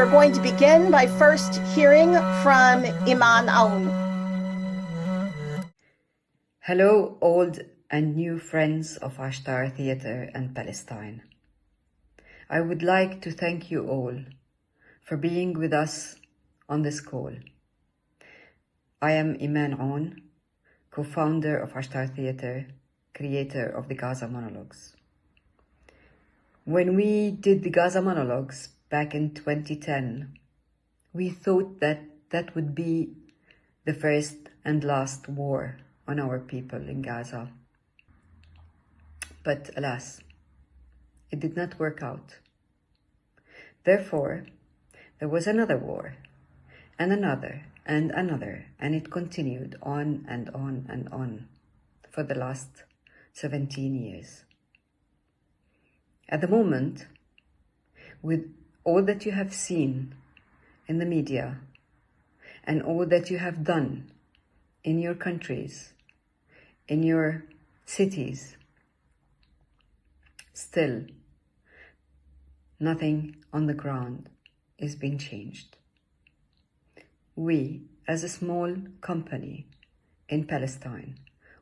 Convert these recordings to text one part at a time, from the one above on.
we're going to begin by first hearing from Emryn. Hello, old and new friends of Ashtar Theater and Palestine. I would like to thank you all for being with us on this call. I am Emryn, co-founder of Ashtar Theater, creator of the Gaza Monologues. When we did the Gaza Monologues back in 2010, we thought that that would be the first and last war on our people in Gaza. But alas, it did not work out. Therefore, there was another war, and another, and another, and it continued on and on and on for the last 17 years. At the moment, with all that you have seen in the media and all that you have done in your countries, in your cities, still nothing on the ground is being changed. We, as a small company in Palestine,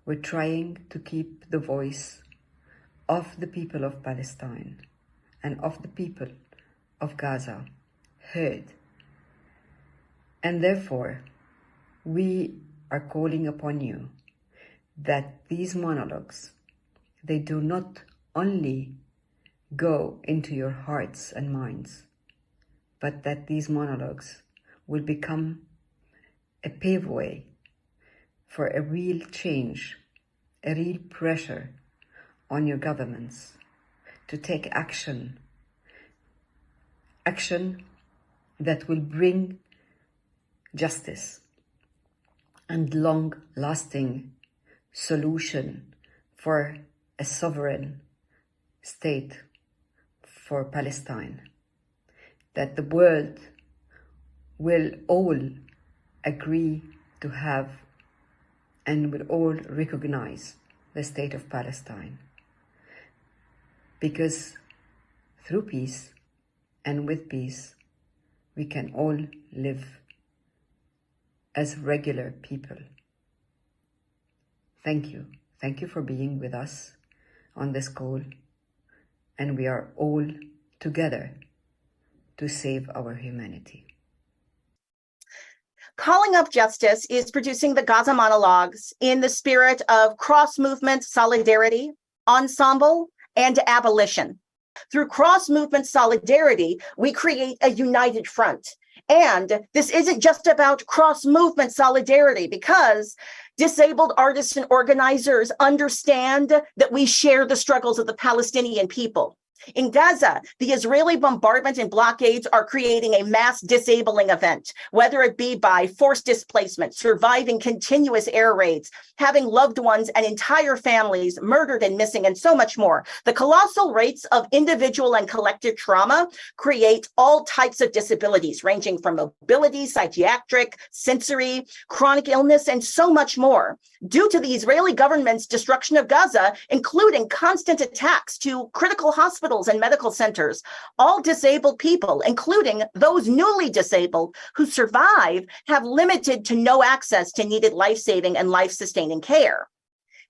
we're trying to keep the voice of the people of Palestine and of the people of Gaza heard. And therefore, we are calling upon you that these monologues, they do not only go into your hearts and minds, but that these monologues will become a paveway for a real change, a real pressure on your governments to take action that will bring justice and long-lasting solution for a sovereign state for Palestine, that the world will all agree to have and will all recognize the state of Palestine. Because through peace and with peace, we can all live as regular people. Thank you. Thank you for being with us on this call. And we are all together to save our humanity. Calling Up Justice is producing the Gaza Monologues in the spirit of cross-movement solidarity, ensemble, and abolition. Through cross-movement solidarity, we create a united front. And this isn't just about cross-movement solidarity, because disabled artists and organizers understand that we share the struggles of the Palestinian people. In Gaza, the Israeli bombardment and blockades are creating a mass disabling event, whether it be by forced displacement, surviving continuous air raids, having loved ones and entire families murdered and missing, and so much more. The colossal rates of individual and collective trauma create all types of disabilities, ranging from mobility, psychiatric, sensory, chronic illness, and so much more. Due to the Israeli government's destruction of Gaza, including constant attacks to critical hospitals and medical centers, all disabled people, including those newly disabled who survive, have limited to no access to needed life-saving and life-sustaining care.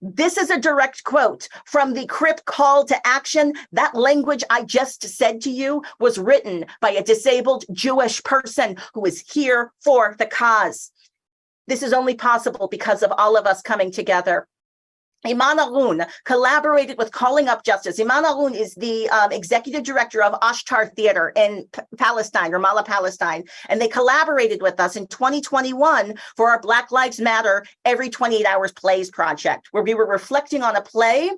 This is a direct quote from the CRIP call to action. That language I just said to you was written by a disabled Jewish person who is here for the cause. This is only possible because of all of us coming together. Emryn collaborated with Calling Up Justice. Emryn is the executive director of Ashtar Theater in Palestine, Ramallah, Palestine. And they collaborated with us in 2021 for our Black Lives Matter Every 28 Hours Plays project, where we were reflecting on a play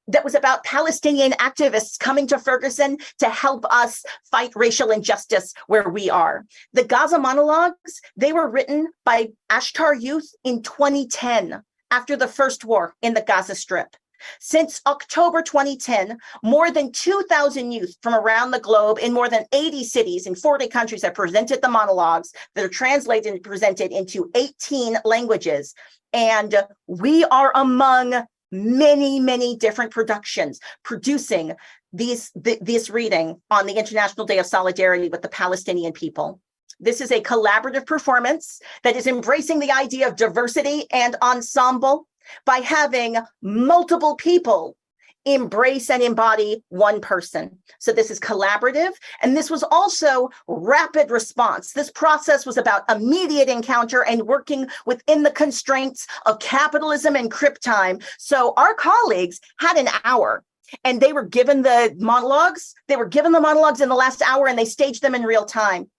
that was about Palestinian activists coming to Ferguson to help us fight racial injustice where we are. The Gaza Monologues, they were written by Ashtar youth in 2010. After the first war in the Gaza Strip. Since October 2010, more than 2,000 youth from around the globe in more than 80 cities in 40 countries have presented the monologues that are translated and presented into 18 languages. And we are among many different productions producing this reading on the International Day of Solidarity with the Palestinian people. This is a collaborative performance that is embracing the idea of diversity and ensemble by having multiple people embrace and embody one person. So this is collaborative, and this was also rapid response. This process was about immediate encounter and working within the constraints of capitalism and crip time. So our colleagues had an hour, and they were given the monologues. They were given the monologues in the last hour, and they staged them in real time.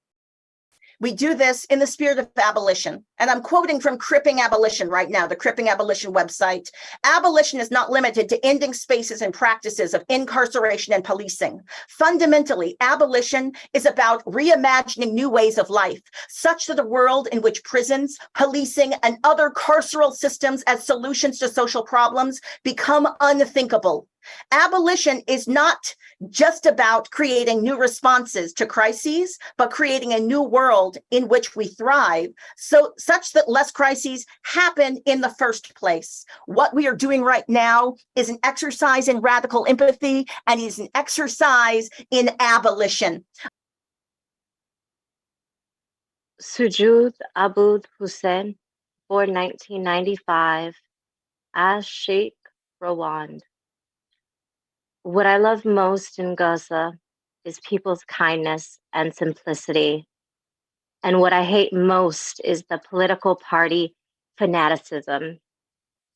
We do this in the spirit of abolition. And I'm quoting from Cripping Abolition right now, the Cripping Abolition website. Abolition is not limited to ending spaces and practices of incarceration and policing. Fundamentally, abolition is about reimagining new ways of life, such that a world in which prisons, policing, and other carceral systems as solutions to social problems become unthinkable. Abolition is not just about creating new responses to crises, but creating a new world in which we thrive, such that less crises happen in the first place. What we are doing right now is an exercise in radical empathy, and is an exercise in abolition. Sujud Abud Hussein, born 1995, as Sheikh Rawand. What I love most in Gaza is people's kindness and simplicity. And what I hate most is the political party fanaticism.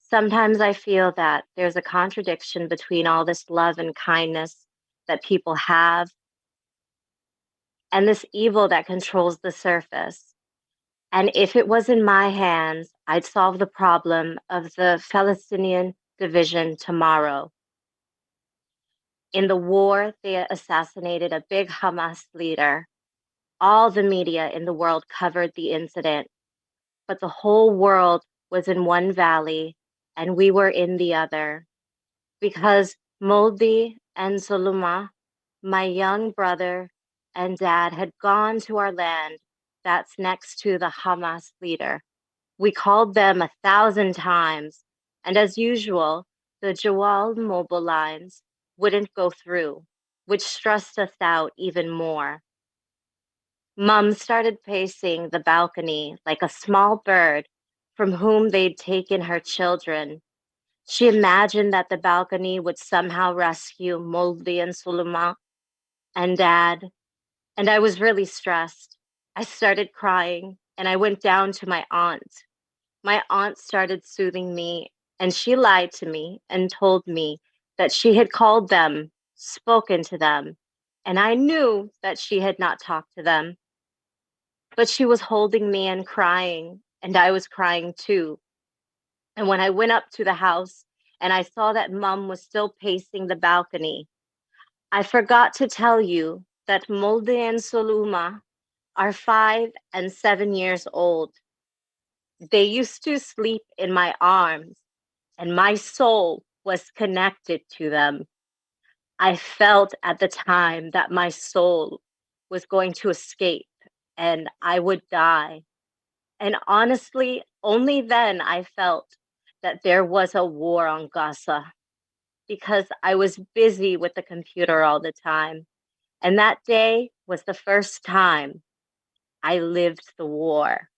Sometimes I feel that there's a contradiction between all this love and kindness that people have and this evil that controls the surface. And if it was in my hands, I'd solve the problem of the Palestinian division tomorrow. In the war, they assassinated a big Hamas leader. All the media in the world covered the incident, but the whole world was in one valley and we were in the other. Because Moldi and Soluma, my young brother and dad, had gone to our land that's next to the Hamas leader. We called them 1,000 times, and as usual, the Jawal mobile lines wouldn't go through, which stressed us out even more. Mom started pacing the balcony like a small bird from whom they'd taken her children. She imagined that the balcony would somehow rescue Moldi and Suluma and Dad, and I was really stressed. I started crying, and I went down to my aunt. My aunt started soothing me, and she lied to me and told me that she had called them, spoken to them, and I knew that she had not talked to them. But she was holding me and crying, and I was crying too. And when I went up to the house and I saw that Mom was still pacing the balcony, I forgot to tell you that Molde and Soluma are 5 and 7 years old. They used to sleep in my arms, and my soul was connected to them. I felt at the time that my soul was going to escape and I would die. And honestly, only then I felt that there was a war on Gaza, because I was busy with the computer all the time. And that day was the first time I lived the war.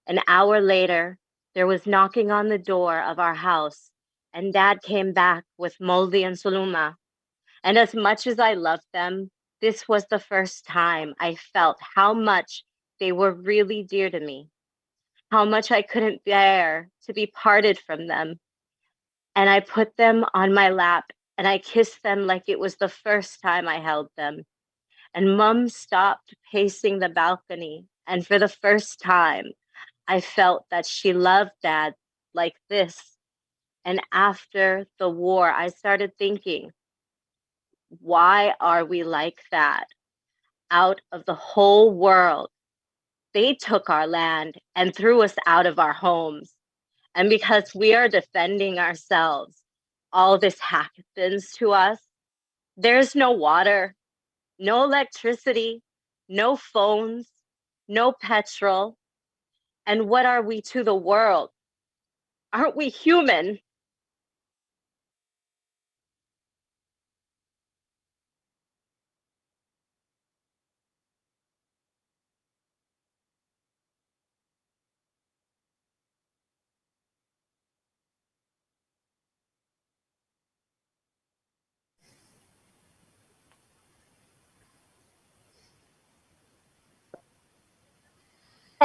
An hour later, there was knocking on the door of our house, and Dad came back with Moldi and Soluma. And as much as I loved them, this was the first time I felt how much they were really dear to me, how much I couldn't bear to be parted from them. And I put them on my lap and I kissed them like it was the first time I held them. And Mom stopped pacing the balcony. And for the first time, I felt that she loved Dad like this. And after the war, I started thinking, why are we like that? Out of the whole world, they took our land and threw us out of our homes. And because we are defending ourselves, all this happens to us. There's no water, no electricity, no phones, no petrol. And what are we to the world? Aren't we human?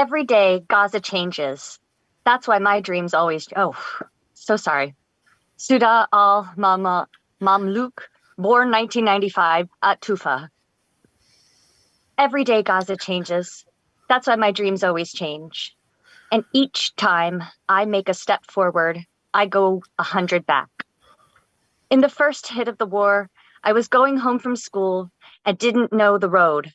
Every day, Gaza changes. That's why my dreams always. Oh, so sorry. Suda al Mamluk, born 1995 at Tufa. Every day, Gaza changes. That's why my dreams always change. And each time I make a step forward, I go 100 back. In the first hit of the war, I was going home from school and didn't know the road.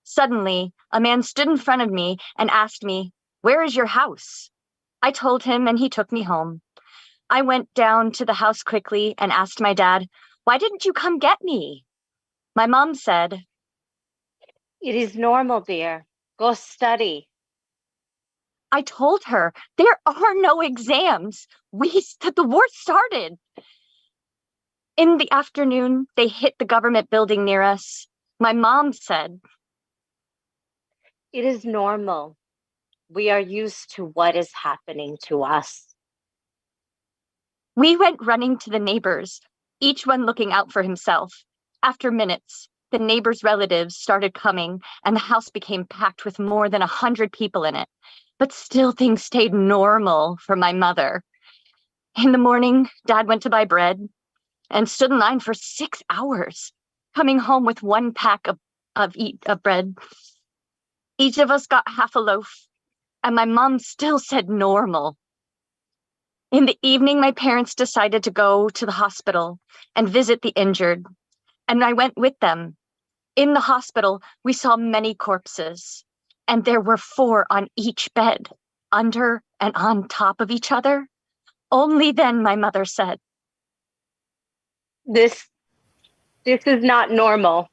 Suddenly, a man stood in front of me and asked me, "Where is your house?" I told him and he took me home. I went down to the house quickly and asked my dad, "Why didn't you come get me?" My mom said, It is normal, dear. Go study. I told her, "There are no exams. The war started." In the afternoon, they hit the government building near us. My mom said, It is normal. We are used to what is happening to us. We went running to the neighbors, each one looking out for himself. After minutes, the neighbors' relatives started coming, and the house became packed with more than 100 people in it. But still, things stayed normal for my mother. In the morning, Dad went to buy bread and stood in line for 6 hours, coming home with one pack of bread. Each of us got half a loaf, and my mom still said normal. In the evening, my parents decided to go to the hospital and visit the injured, and I went with them. In the hospital, we saw many corpses, and there were 4 on each bed, under and on top of each other. Only then, my mother said, This is not normal.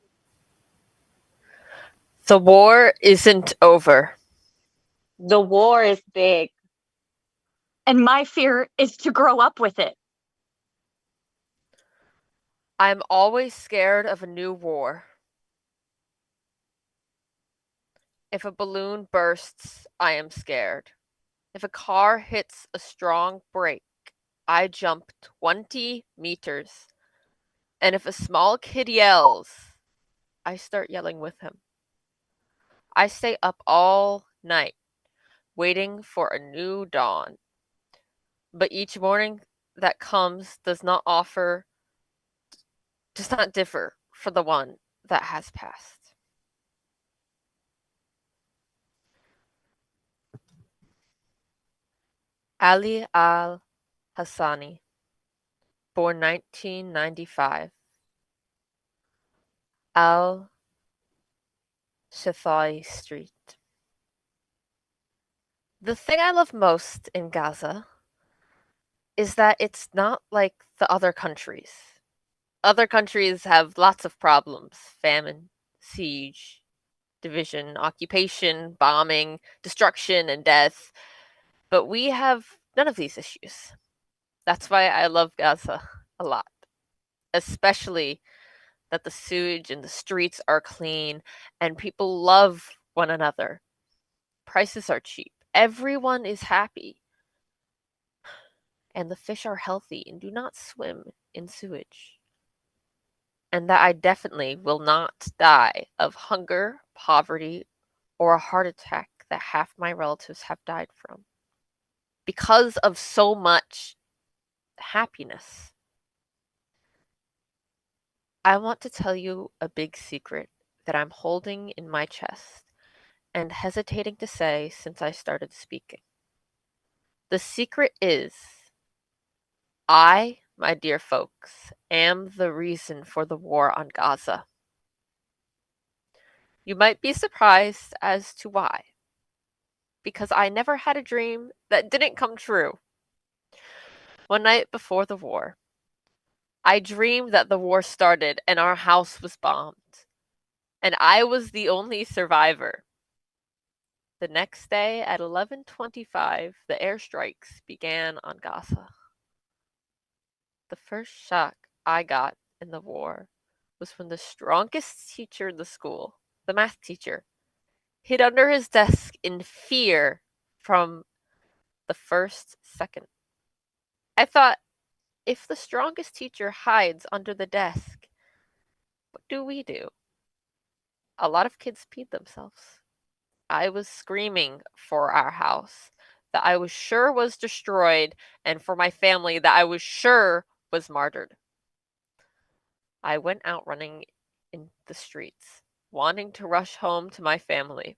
The war isn't over. The war is big. and my fear is to grow up with it. I'm always scared of a new war. If a balloon bursts, I am scared. If a car hits a strong brake, I jump 20 meters. And if a small kid yells, I start yelling with him. I stay up all night, waiting for a new dawn. But each morning that comes does not differ for the one that has passed. Ali al-Hassani, born 1995, Al-Shathai Street. The thing I love most in Gaza is that it's not like the other countries. Other countries have lots of problems: famine, siege, division, occupation, bombing, destruction, and death. But we have none of these issues. That's why I love Gaza a lot, especially that the sewage and the streets are clean and people love one another. Prices are cheap. Everyone is happy. And the fish are healthy and do not swim in sewage. And that I definitely will not die of hunger, poverty, or a heart attack that half my relatives have died from. Because of so much happiness. I want to tell you a big secret that I'm holding in my chest and hesitating to say since I started speaking. The secret is I, my dear folks, am the reason for the war on Gaza. You might be surprised as to why. Because I never had a dream that didn't come true. One night before the war, I dreamed that the war started and our house was bombed. And I was the only survivor. The next day at 11:25, the airstrikes began on Gaza. The first shock I got in the war was when the strongest teacher in the school, the math teacher, hid under his desk in fear from the first second. I thought, if the strongest teacher hides under the desk, what do we do? A lot of kids peed themselves. I was screaming for our house that I was sure was destroyed and for my family that I was sure was martyred. I went out running in the streets, wanting to rush home to my family.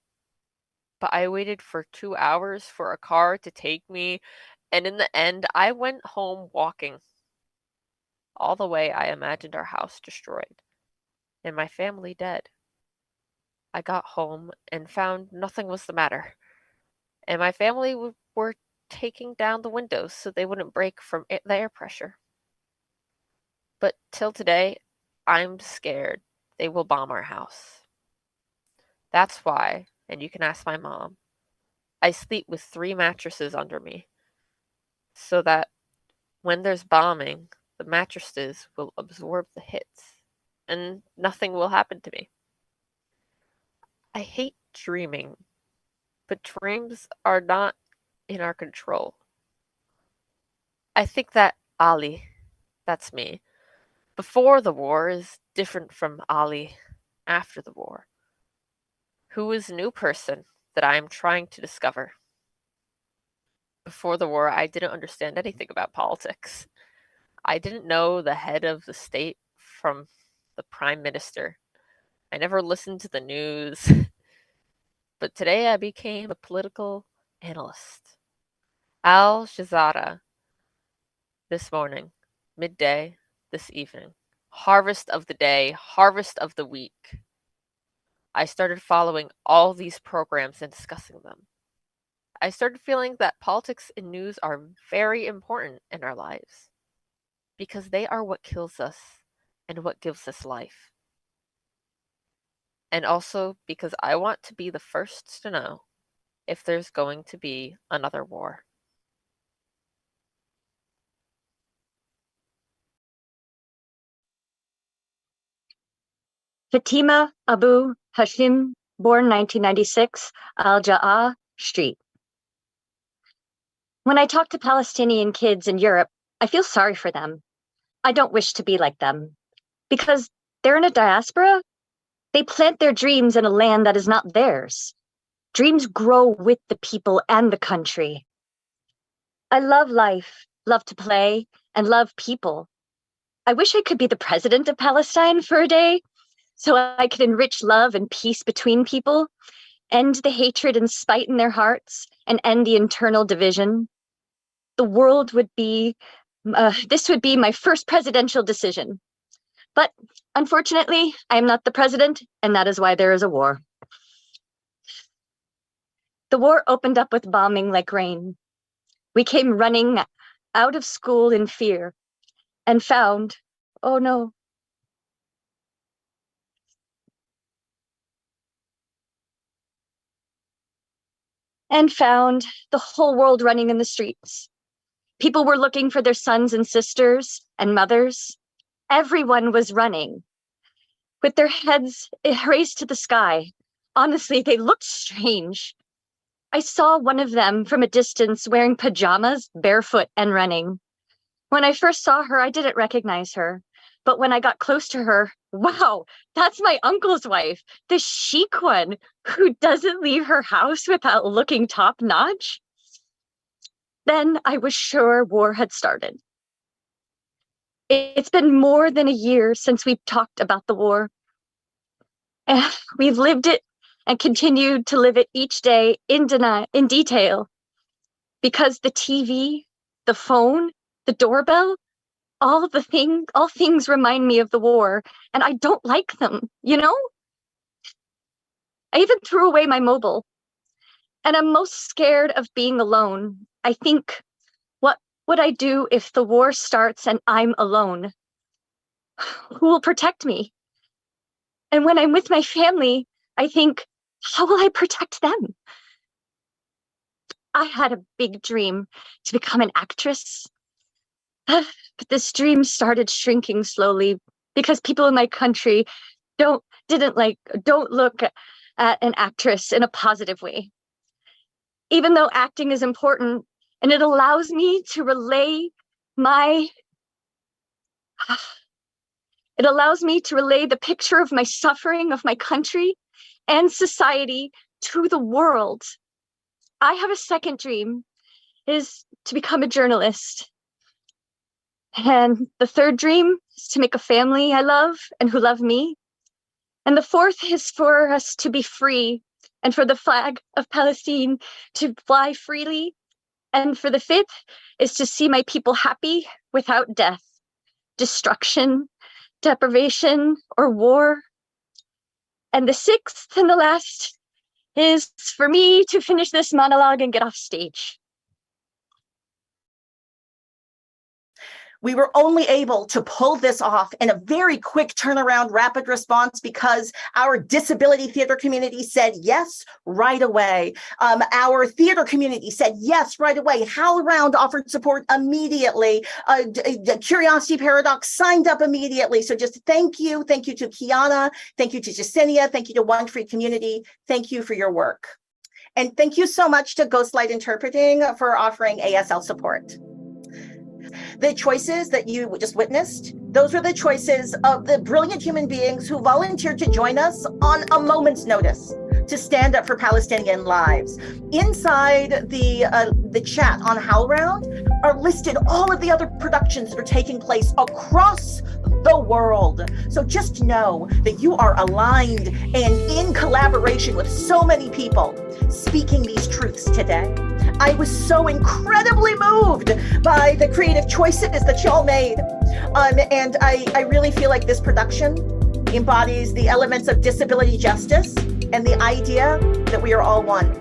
But I waited for 2 hours for a car to take me, and in the end, I went home walking. All the way, I imagined our house destroyed and my family dead. I got home and found nothing was the matter, and my family were taking down the windows so they wouldn't break from the air pressure. But till today, I'm scared they will bomb our house. That's why, and you can ask my mom, I sleep with 3 mattresses under me so that when there's bombing, the mattresses will absorb the hits and nothing will happen to me. I hate dreaming, but dreams are not in our control. I think that Ali, that's me, before the war is different from Ali after the war. Who is a new person that I am trying to discover? Before the war, I didn't understand anything about politics. I didn't know the head of the state from the prime minister. I never listened to the news. But today I became a political analyst. Al Shazada this morning, midday this evening. Harvest of the day, harvest of the week. I started following all these programs and discussing them. I started feeling that politics and news are very important in our lives because they are what kills us and what gives us life. And also because I want to be the first to know if there's going to be another war. Fatima Abu Hashim, born 1996, Al-Ja'a Street. When I talk to Palestinian kids in Europe, I feel sorry for them. I don't wish to be like them. Because they're in a diaspora, they plant their dreams in a land that is not theirs. Dreams grow with the people and the country. I love life, love to play, and love people. I wish I could be the president of Palestine for a day, so I could enrich love and peace between people, end the hatred and spite in their hearts, and end the internal division. The world would be, this would be my first presidential decision. But unfortunately, I am not the president, and that is why there is a war. The war opened up with bombing like rain. We came running out of school in fear and found, oh no, and found the whole world running in the streets. People were looking for their sons and sisters and mothers. Everyone was running with their heads raised to the sky. Honestly, they looked strange. I saw one of them from a distance wearing pajamas, barefoot and running. When I first saw her, I didn't recognize her. But when I got close to her, wow, that's my uncle's wife, the chic one who doesn't leave her house without looking top-notch. Then I was sure war had started. It's been more than a year since we've talked about the war. And we've lived it and continued to live it each day in detail. Because the TV, the phone, the doorbell, all things remind me of the war, and I don't like them, you know? I even threw away my mobile. And I'm most scared of being alone. I think, what would I do if the war starts and I'm alone? Who will protect me? And when I'm with my family, I think, how will I protect them? I had a big dream to become an actress. But this dream started shrinking slowly because people in my country don't look at an actress in a positive way. Even though acting is important and it allows me to relay the picture of my suffering of my country and society to the world. I have a second dream, is to become a journalist. And the third dream is to make a family I love and who love me. And the fourth is for us to be free and for the flag of Palestine to fly freely. And for the fifth is to see my people happy without death, destruction, deprivation, or war. And the sixth and the last is for me to finish this monologue and get off stage. We were only able to pull this off in a very quick turnaround, rapid response because our disability theater community said yes right away. Our theater community said yes right away. HowlRound offered support immediately. Curiosity Paradox signed up immediately. So just thank you. Thank you to Kiana. Thank you to Jacinia. Thank you to One Free Community. Thank you for your work. And thank you so much to Ghostlight Interpreting for offering ASL support. The choices that you just witnessed, those were the choices of the brilliant human beings who volunteered to join us on a moment's notice to stand up for Palestinian lives. Inside the chat on HowlRound are listed all of the other productions that are taking place across the world. So just know that you are aligned and in collaboration with so many people speaking these truths today. I was so incredibly moved by the creative choices that y'all made. And I really feel like this production embodies the elements of disability justice and the idea that we are all one.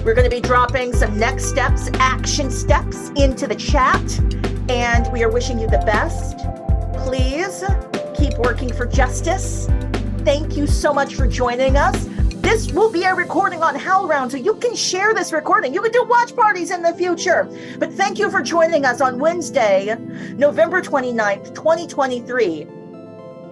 We're going to be dropping some next steps, action steps into the chat, and we are wishing you the best. Please keep working for justice. Thank you so much for joining us. This will be a recording on HowlRound, so you can share this recording. You can do watch parties in the future. But thank you for joining us on Wednesday, November 29th, 2023,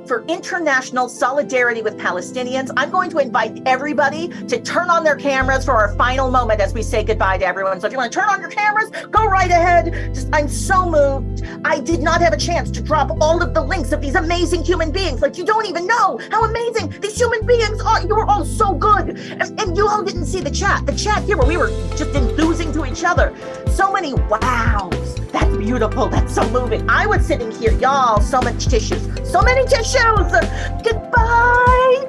for International Solidarity with Palestinians. I'm going to invite everybody to turn on their cameras for our final moment as we say goodbye to everyone. So if you want to turn on your cameras, go right ahead. I'm so moved. I did not have a chance to drop all of the links of these amazing human beings. Like, you don't even know how amazing these human beings are. You were all so good. And you all didn't see the chat here where we were just enthusing to each other. So many wows. That's beautiful. That's so moving. I was sitting here, y'all, so much tissues. So many tissues. Goodbye.